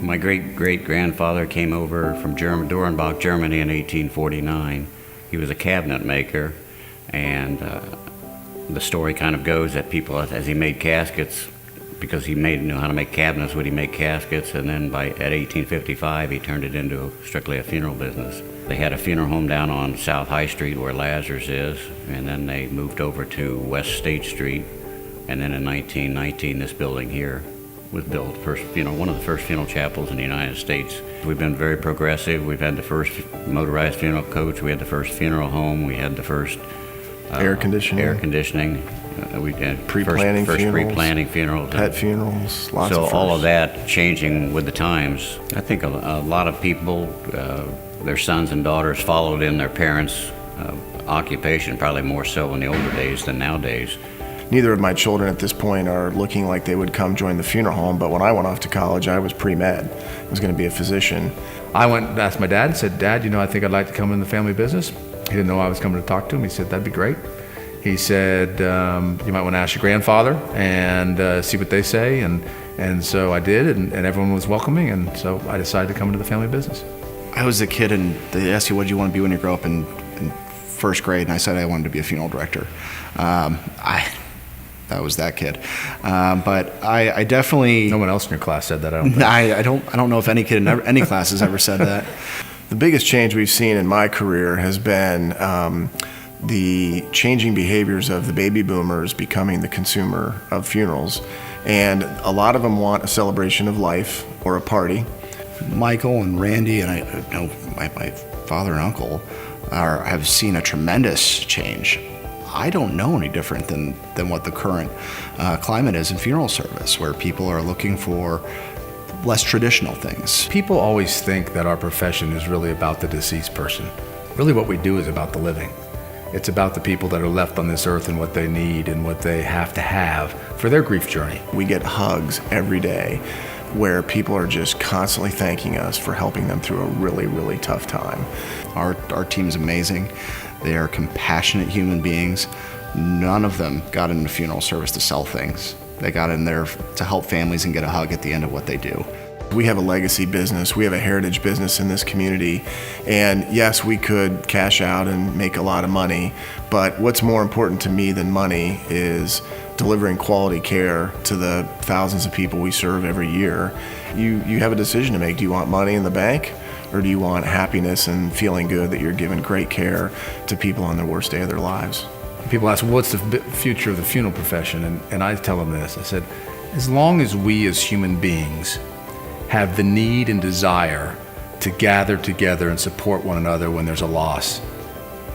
My great-great-grandfather came over from Dornbach, Germany in 1849. He was a cabinet maker, and the story kind of goes that people, as he made caskets, because he knew how to make cabinets, would he make caskets, and then at 1855 he turned it into strictly a funeral business. They had a funeral home down on South High Street where Lazarus is, and then they moved over to West State Street, and then in 1919 this building here was built, one of the first funeral chapels in the United States. We've been very progressive. We've had the first motorized funeral coach, we had the first funeral home, we had the first air conditioning. We had pre-planning funerals, pet funerals, lots so of all of that changing with the times. I think a lot of people, their sons and daughters followed in their parents' occupation, probably more so in the older days than nowadays. Neither of my children at this point are looking like they would come join the funeral home, but when I went off to college, I was pre-med. I was going to be a physician. I went and asked my dad and said, "Dad, I think I'd like to come in the family business." He didn't know I was coming to talk to him. He said, "That'd be great." He said, "You might want to ask your grandfather and see what they say." And so I did, and everyone was welcoming, and so I decided to come into the family business. I was a kid, and they asked you, what do you want to be when you grow up in first grade? And I said I wanted to be a funeral director. I was that kid. But I definitely... No one else in your class said that, I don't think. I don't know if any kid in any class has ever said that. The biggest change we've seen in my career has been the changing behaviors of the baby boomers becoming the consumer of funerals. And a lot of them want a celebration of life or a party. Michael and Randy and I know my father and uncle have seen a tremendous change. I don't know any different than what the current climate is in funeral service, where people are looking for less traditional things. People always think that our profession is really about the deceased person. Really what we do is about the living. It's about the people that are left on this earth and what they need and what they have to have for their grief journey. We get hugs every day where people are just constantly thanking us for helping them through a really, really tough time. Our team's amazing. They are compassionate human beings. None of them got into funeral service to sell things. They got in there to help families and get a hug at the end of what they do. We have a legacy business, we have a heritage business in this community, and yes, we could cash out and make a lot of money, but what's more important to me than money is delivering quality care to the thousands of people we serve every year. You have a decision to make. Do you want money in the bank, or do you want happiness and feeling good that you're giving great care to people on their worst day of their lives? People ask, well, what's the future of the funeral profession? And I tell them this, I said, as long as we as human beings have the need and desire to gather together and support one another when there's a loss,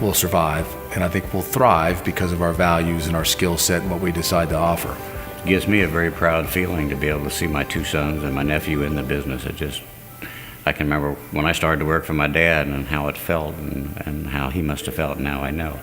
we'll survive. And I think we'll thrive because of our values and our skill set and what we decide to offer. It gives me a very proud feeling to be able to see my two sons and my nephew in the business. I can remember when I started to work for my dad and how it felt and how he must have felt, now I know.